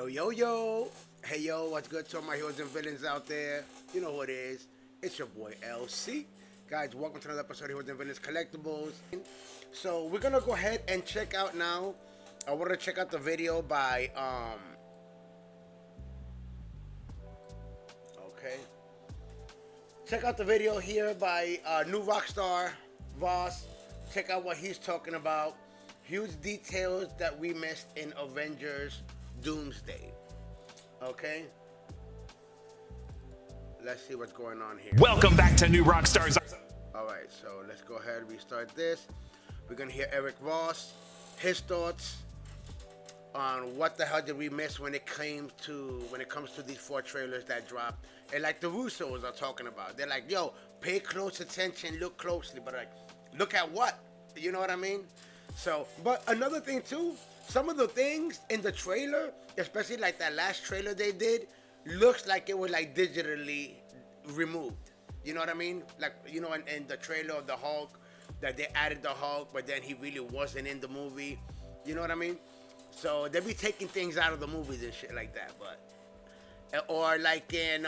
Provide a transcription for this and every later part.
Yo. Hey, yo, what's good to all my heroes and villains out there? You know who it is. It's your boy, LC. Guys, welcome to another episode of Heroes and Villains Collectibles. So, we're going to go ahead and check out now. I want to check out the video by, okay. Check out the video here by new Rockstar Voss. Check out what he's talking about. Huge details that we missed in Avengers Doomsday. Okay, let's see what's going on here. Welcome back to New Rockstars. Alright, so let's go ahead and restart this. We're gonna hear Eric Voss, his thoughts on what the hell did we miss when it comes to these 4 trailers that dropped. And like the Russos are talking about, they're like, yo, pay close attention, look closely, but like, look at what? You know what I mean? So, but another thing too, some of the things in the trailer, especially like that last trailer they did, looks like it was like digitally removed. You know what I mean? Like, you know, in the trailer of the Hulk, that they added the Hulk, but then he really wasn't in the movie. You know what I mean? So they be taking things out of the movies and shit like that. But, or like in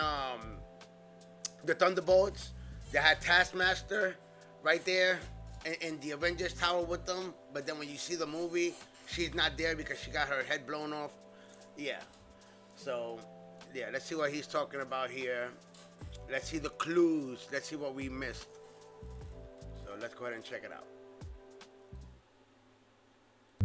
the Thunderbolts, they had Taskmaster right there in the Avengers Tower with them, but then when you see the movie, she's not there because she got her head blown off. Yeah. So, yeah, let's see what he's talking about here. Let's see the clues. Let's see what we missed. So let's go ahead and check it out.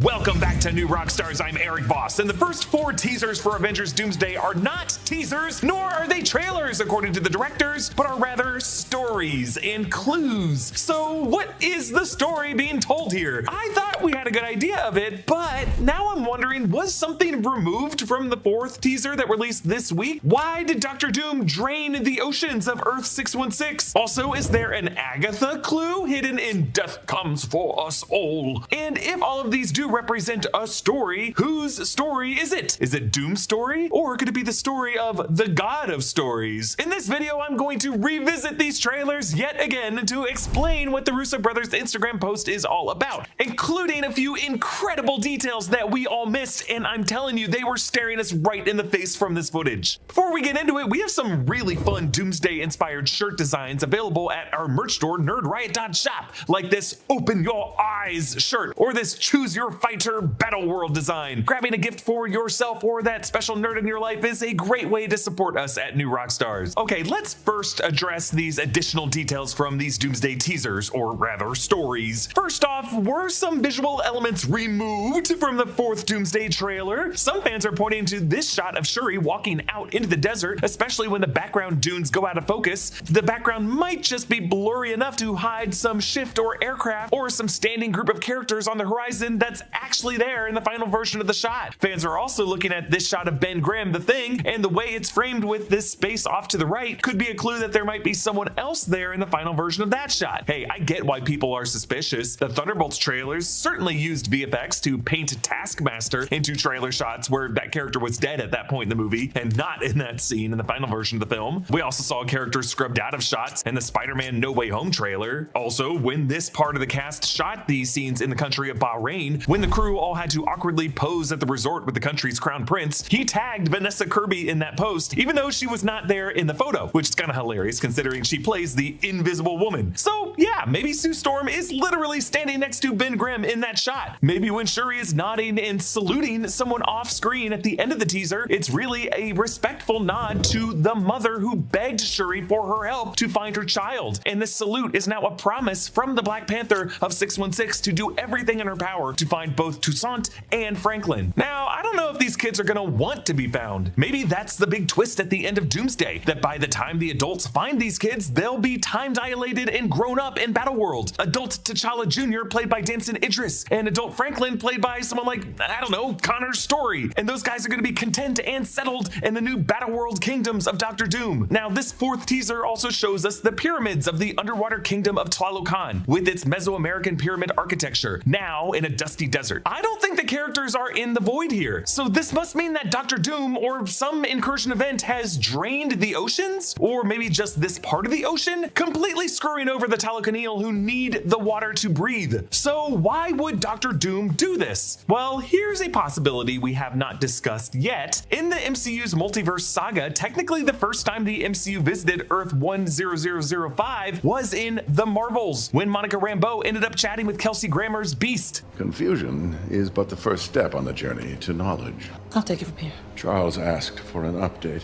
Welcome back to New Rockstars. I'm Eric Voss, and the first 4 teasers for Avengers Doomsday are not teasers, nor are they trailers according to the directors, but are rather stories and clues. So what is the story being told here? I thought we had a good idea of it, but now I'm wondering, was something removed from the 4th teaser that released this week? Why did Dr. Doom drain the oceans of Earth 616? Also, is there an Agatha clue hidden in Death Comes for Us All? And if all of these do represent a story, whose story is it? Is it Doom's story? Or could it be the story of the God of Stories? In this video, I'm going to revisit these trailers yet again to explain what the Russo brothers Instagram post is all about, including a few incredible details that we all missed, and I'm telling you, they were staring us right in the face from this footage. Before we get into it, we have some really fun Doomsday-inspired shirt designs available at our merch store, nerdriot.shop, like this Open Your Eyes shirt, or this Choose Your Fighter Battle World design. Grabbing a gift for yourself or that special nerd in your life is a great way to support us at New Rockstars. Okay, let's first address these additional details from these Doomsday teasers, or rather stories. First off, were some visual elements removed from the 4th Doomsday trailer? Some fans are pointing to this shot of Shuri walking out into the desert, especially when the background dunes go out of focus. The background might just be blurry enough to hide some shift or aircraft or some standing group of characters on the horizon that's actually there in the final version of the shot. Fans are also looking at this shot of Ben Grimm, the Thing, and the way it's framed with this space off to the right could be a clue that there might be someone else there in the final version of that shot. Hey, I get why people are suspicious. The Thunderbolts trailers certainly used VFX to paint Taskmaster into trailer shots where that character was dead at that point in the movie and not in that scene in the final version of the film. We also saw characters scrubbed out of shots in the Spider-Man No Way Home trailer. Also, when this part of the cast shot these scenes in the country of Bahrain, when the crew all had to awkwardly pose at the resort with the country's crown prince, he tagged Vanessa Kirby in that post, even though she was not there in the photo, which is kind of hilarious considering she plays the Invisible Woman. So yeah, maybe Sue Storm is literally standing next to Ben Grimm in that shot. Maybe when Shuri is nodding and saluting someone off screen at the end of the teaser, it's really a respectful nod to the mother who begged Shuri for her help to find her child. And this salute is now a promise from the Black Panther of 616 to do everything in her power to find both Toussaint and Franklin. Now, I don't know if these kids are gonna want to be found. Maybe that's the big twist at the end of Doomsday, that by the time the adults find these kids, they'll be time dilated and grown up in Battle World. Adult T'Challa Jr. played by Damson Idris, and adult Franklin played by someone like, I don't know, Connor Story. And those guys are gonna be content and settled in the new Battle World kingdoms of Dr. Doom. Now, this 4th teaser also shows us the pyramids of the underwater kingdom of Tlalocan, with its Mesoamerican pyramid architecture, now in a dusty desert. I don't don't think the characters are in the void here. So this must mean that Doctor Doom or some incursion event has drained the oceans, or maybe just this part of the ocean, completely screwing over the Talokanil who need the water to breathe. So why would Doctor Doom do this? Well, here's a possibility we have not discussed yet. In the MCU's multiverse saga, technically the first time the MCU visited Earth 10005 was in The Marvels, when Monica Rambeau ended up chatting with Kelsey Grammer's Beast. Confusion is but the first step on the journey to knowledge. I'll take it from here. Charles asked for an update.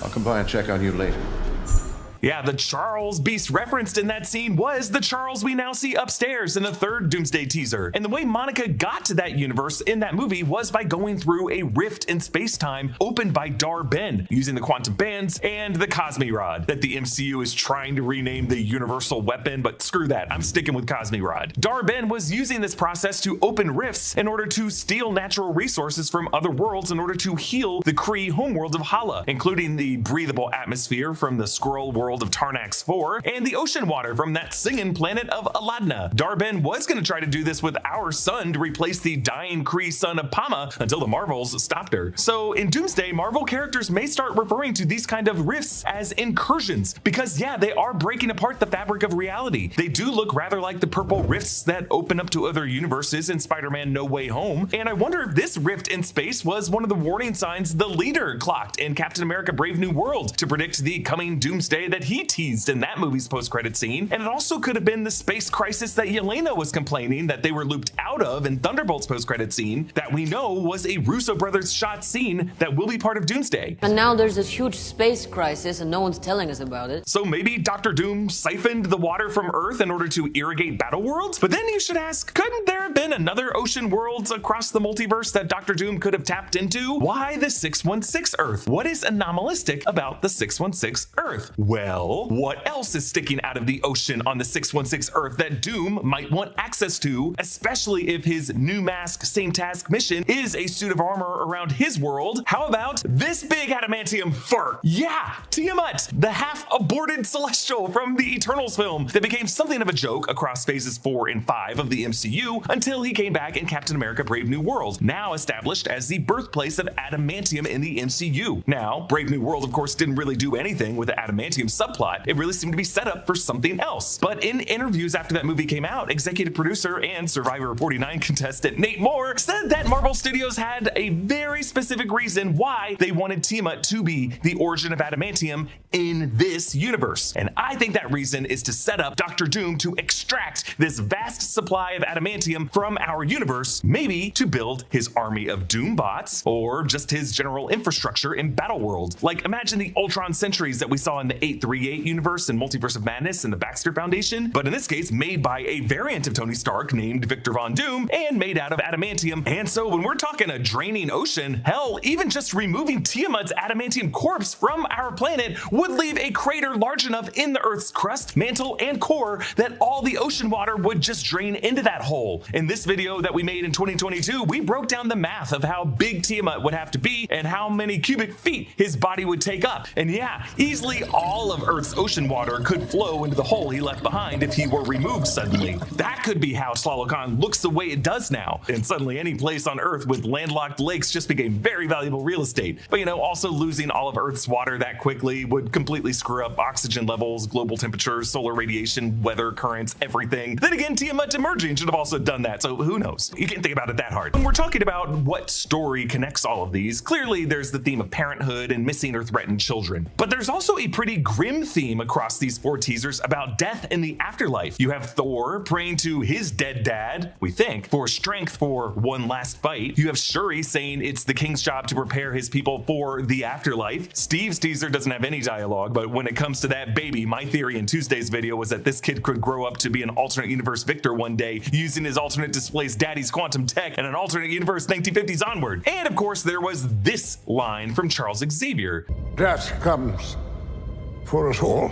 I'll come by and check on you later. Yeah, the Charles Beast referenced in that scene was the Charles we now see upstairs in the third Doomsday teaser. And the way Monica got to that universe in that movie was by going through a rift in space-time opened by Dar-Ben, using the quantum bands and the Cosmi Rod that the MCU is trying to rename the Universal Weapon, but screw that, I'm sticking with Cosmi Rod. Dar-Ben was using this process to open rifts in order to steal natural resources from other worlds in order to heal the Kree homeworld of Hala, including the breathable atmosphere from the Skrull world of Tarnax 4 and the ocean water from that singing planet of Aladna. Dar-Ben was going to try to do this with our sun to replace the dying Kree son of Pama until the Marvels stopped her. So in Doomsday, Marvel characters may start referring to these kind of rifts as incursions because yeah, they are breaking apart the fabric of reality. They do look rather like the purple rifts that open up to other universes in Spider-Man No Way Home, and I wonder if this rift in space was one of the warning signs the leader clocked in Captain America Brave New World to predict the coming Doomsday that he teased in that movie's post-credit scene. And it also could have been the space crisis that Yelena was complaining that they were looped out of in Thunderbolt's post-credit scene that we know was a Russo brothers shot scene that will be part of Doomsday. And now there's this huge space crisis and no one's telling us about it. So maybe Doctor Doom siphoned the water from Earth in order to irrigate battle worlds? But then you should ask, couldn't there have been another ocean worlds across the multiverse that Doctor Doom could have tapped into? Why the 616 Earth? What is anomalistic about the 616 Earth? Well, what else is sticking out of the ocean on the 616 Earth that Doom might want access to, especially if his new mask, same task mission is a suit of armor around his world? How about this big adamantium fur? Yeah, Tiamat, the half-aborted Celestial from the Eternals film that became something of a joke across phases 4 and 5 of the MCU until he came back in Captain America Brave New World, now established as the birthplace of adamantium in the MCU. Now, Brave New World of course didn't really do anything with the adamantium subplot. It really seemed to be set up for something else. But in interviews after that movie came out, executive producer and Survivor 49 contestant Nate Moore said that Marvel Studios had a very specific reason why they wanted Tiamat to be the origin of adamantium in this universe. And I think that reason is to set up Doctor Doom to extract this vast supply of adamantium from our universe, maybe to build his army of Doombots or just his general infrastructure in Battleworld. Like imagine the Ultron sentries that we saw in the 838 universe and Multiverse of Madness and the Baxter Foundation, but in this case made by a variant of Tony Stark named Victor Von Doom and made out of adamantium. And so when we're talking a draining ocean, hell, even just removing Tiamat's adamantium corpse from our planet would leave a crater large enough in the Earth's crust, mantle, and core that all the ocean water would just drain into that hole. In this video that we made in 2022, we broke down the math of how big Tiamat would have to be and how many cubic feet his body would take up. And yeah, easily all of Earth's ocean water could flow into the hole he left behind if he were removed suddenly. That could be how Tlalocan looks the way it does now. And suddenly any place on Earth with landlocked lakes just became very valuable real estate. But you know, also losing all of Earth's water that quickly would completely screw up oxygen levels, global temperatures, solar radiation, weather, currents, everything. Then again, Tiamat emerging should have also done that, so who knows? You can't think about it that hard. When we're talking about what story connects all of these, clearly there's the theme of parenthood and missing or threatened children. But there's also a pretty grim theme across these 4 teasers about death in the afterlife. You have Thor praying to his dead dad, we think, for strength for one last fight. You have Shuri saying it's the king's job to prepare his people for the afterlife. Steve's teaser doesn't have any dialogue, but when it comes to that baby, my theory in Tuesday's video was that this kid could grow up to be an alternate universe Victor one day using his alternate displays daddy's quantum tech and an alternate universe 1950s onward. And of course there was this line from Charles Xavier. Death comes for us all.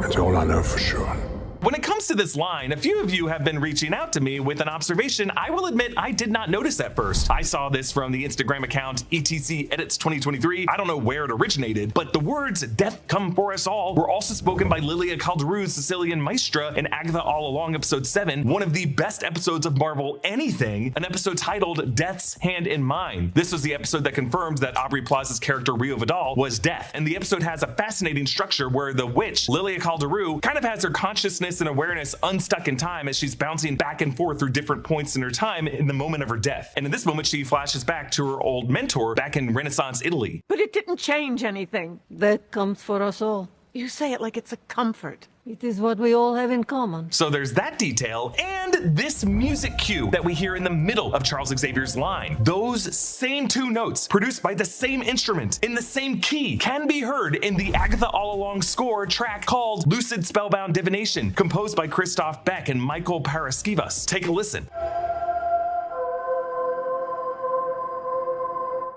That's all I know for sure. When it comes to this line, a few of you have been reaching out to me with an observation I will admit I did not notice at first. I saw this from the Instagram account ETC Edits 2023. I don't know where it originated, but the words "death come for us all" were also spoken by Lilia Calderou's Sicilian Maestra in Agatha All Along episode 7, one of the best episodes of Marvel anything, an episode titled Death's Hand in Mine. This was the episode that confirmed that Aubrey Plaza's character Rio Vidal was Death, and the episode has a fascinating structure where the witch, Lilia Calderou, kind of has her consciousness and awareness unstuck in time as she's bouncing back and forth through different points in her time in the moment of her death. And in this moment, she flashes back to her old mentor back in Renaissance Italy. But it didn't change anything. That comes for us all. You say it like it's a comfort. It is what we all have in common. So there's that detail, and this music cue that we hear in the middle of Charles Xavier's line. Those same two notes, produced by the same instrument, in the same key, can be heard in the Agatha All Along score track called Lucid Spellbound Divination, composed by Christoph Beck and Michael Paraskevas. Take a listen.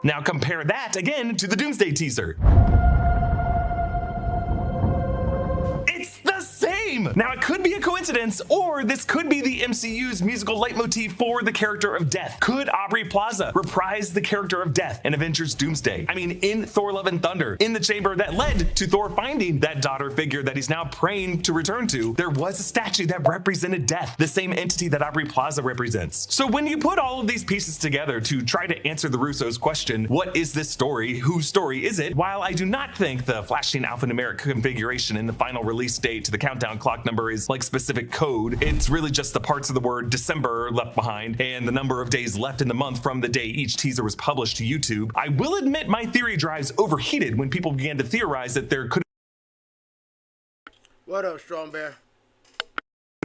Now compare that again to the Doomsday teaser. Now, it could be a coincidence, or this could be the MCU's musical leitmotif for the character of Death. Could Aubrey Plaza reprise the character of Death in Avengers Doomsday? I mean, in Thor Love and Thunder, in the chamber that led to Thor finding that daughter figure that he's now praying to return to, there was a statue that represented Death, the same entity that Aubrey Plaza represents. So when you put all of these pieces together to try to answer the Russos' question, what is this story? Whose story is it? While I do not think the flashing alphanumeric configuration in the final release date to the countdown clock number is like specific code, it's really just the parts of the word December left behind and the number of days left in the month from the day each teaser was published to YouTube. I will admit my theory drives overheated when people began to theorize that there could What up, Strong Bear?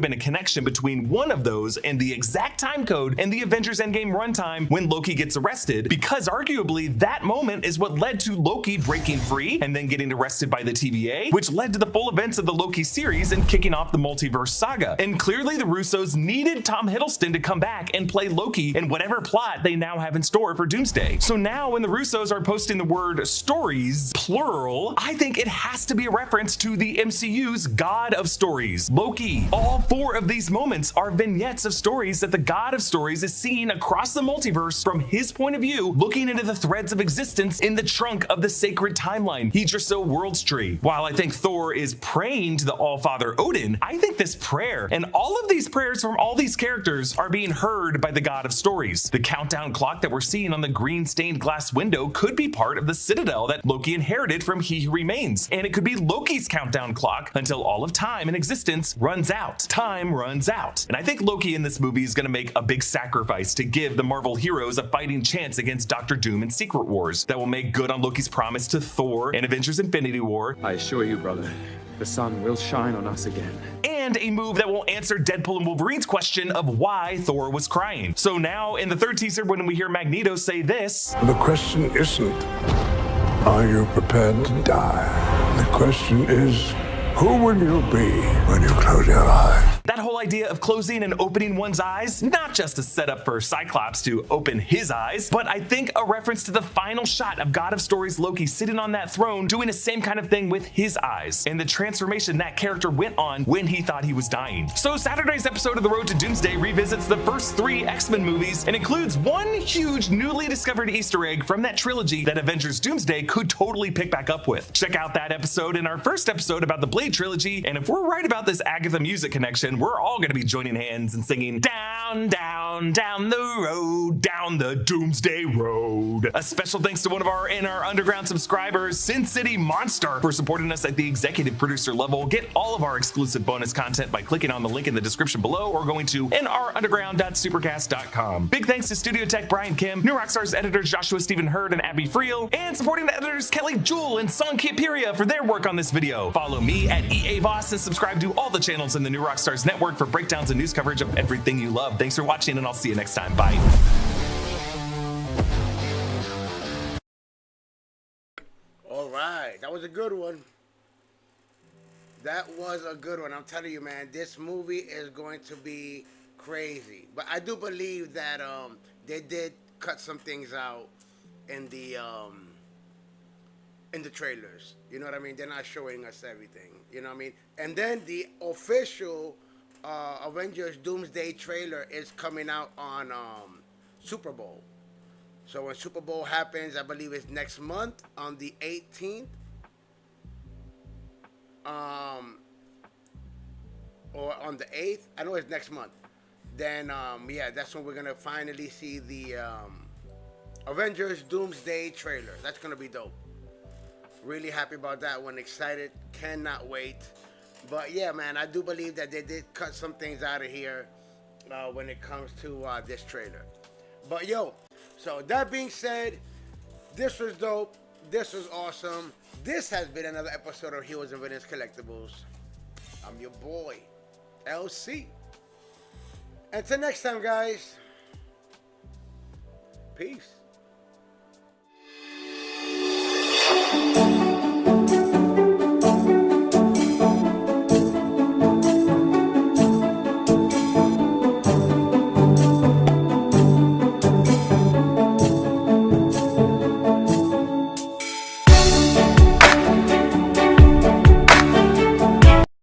been a connection between one of those and the exact time code in the Avengers Endgame runtime when Loki gets arrested, because arguably that moment is what led to Loki breaking free and then getting arrested by the TVA, which led to the full events of the Loki series and kicking off the multiverse saga. And clearly the Russos needed Tom Hiddleston to come back and play Loki in whatever plot they now have in store for Doomsday. So now when the Russos are posting the word stories, plural, I think it has to be a reference to the MCU's God of Stories, Loki. All 4 of these moments are vignettes of stories that the God of Stories is seeing across the multiverse from his point of view, looking into the threads of existence in the trunk of the sacred timeline, Yggdrasil Worlds Tree. While I think Thor is praying to the All-Father Odin, I think this prayer and all of these prayers from all these characters are being heard by the God of Stories. The countdown clock that we're seeing on the green stained glass window could be part of the citadel that Loki inherited from He Who Remains, and it could be Loki's countdown clock until all of time and existence runs out. Time runs out. And I think Loki in this movie is going to make a big sacrifice to give the Marvel heroes a fighting chance against Doctor Doom in Secret Wars that will make good on Loki's promise to Thor in Avengers Infinity War. I assure you, brother, the sun will shine on us again. And a move that will answer Deadpool and Wolverine's question of why Thor was crying. So now in the third teaser, when we hear Magneto say this, The question isn't, are you prepared to die? The question is, who will you be when you close your eyes? that whole idea of closing and opening one's eyes, not just a setup for Cyclops to open his eyes, but I think a reference to the final shot of God of Stories Loki sitting on that throne doing the same kind of thing with his eyes, and the transformation that character went on when he thought he was dying. So Saturday's episode of The Road to Doomsday revisits the first 3 X-Men movies and includes one huge newly discovered Easter egg from that trilogy that Avengers Doomsday could totally pick back up with. Check out that episode in our first episode about the Blade trilogy, and if we're right about this Agatha music connection, we're all going to be joining hands and singing down, down, down the road, down the Doomsday Road. A special thanks to one of our In Our Underground subscribers, Sin City Monster, for supporting us at the executive producer level. Get all of our exclusive bonus content by clicking on the link in the description below or going to nrunderground.supercast.com. Big thanks to Studio Tech Brian Kim, New Rockstars editors Joshua Stephen Hurd and Abby Friel, and supporting editors Kelly Jewell and Song Kipiria for their work on this video. Follow me at EA Voss and subscribe to all the channels in the New Rockstars network for breakdowns and news coverage of everything you love. Thanks for watching, and I'll see you next time. Bye. All right, that was a good one. That was a good one. I'm telling you, man, this movie is going to be crazy. But I do believe that they did cut some things out in the in the trailers. You know what I mean? They're not showing us everything. You know what I mean? And then the official Avengers Doomsday trailer is coming out on Super Bowl. So when Super Bowl happens, I believe it's next month on the 18th. Or on the 8th. I know it's next month. Then, yeah, that's when we're going to finally see the Avengers Doomsday trailer. That's going to be dope. Really happy about that one. Excited. Cannot wait. But, yeah, man, I do believe that they did cut some things out of here when it comes to this trailer. But, yo, so that being said, this was dope. This was awesome. This has been another episode of Heroes and Villains Collectibles. I'm your boy, LC. Until next time, guys. Peace.